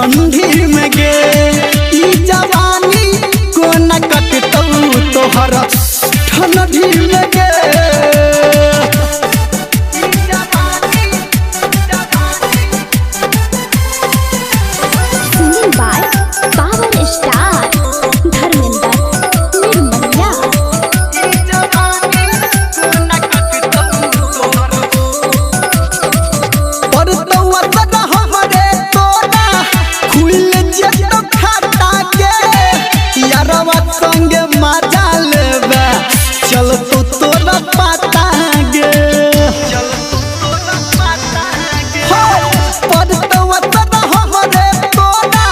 ठंडी में गे ई जवानी को न कटतौ तोहर ठंडी में गे। संगे मजा लेबे चल तो तोरा पता गे पड़तौ तोरा हमरे तोरा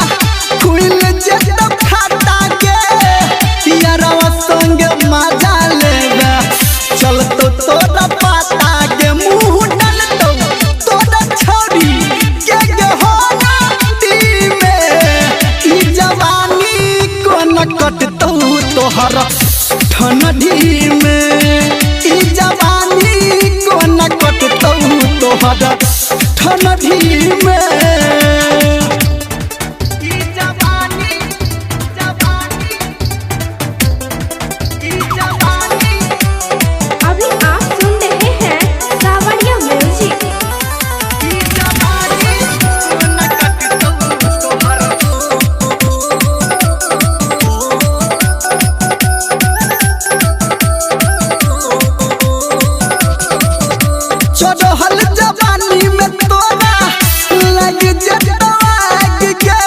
खुल जेतौ खाता गे यारवा संगे मजा लेबे चल तो तोरा पता गे। मुँह डालतौ तोरा छोरी के हो दी में ई जवानी को न कटतौ तोहर ठंडी में ई जवानी को न कटतौ तोहर ठंडी में। अभी आप सुन रहे हैं सावरिया म्यूजिक। चढ़ल जवानी में तोरा लग जतौ आग के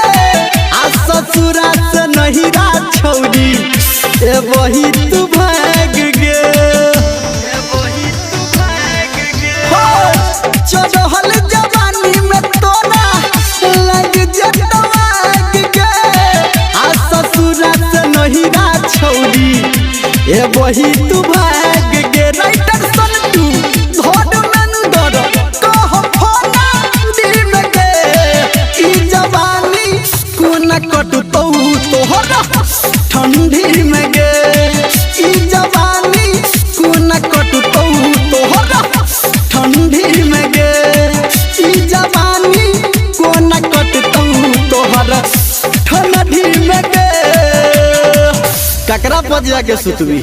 आ ससुरा से नहिरा छौरी ए वही तू भाग गे। चढ़ल जवानी में तोरा लग जतौ आग के आ ससुरा से नहिरा छौरी ए वही तू भाग गे। राइटर सन तू कटतौ तोहर ठंडी में गे ई जवानी को न कटतौ तोहर ठंडी में गे ई जवानी को न कटतौ तोहर ठंडी में गे। ककरा पजिया के सुतबी।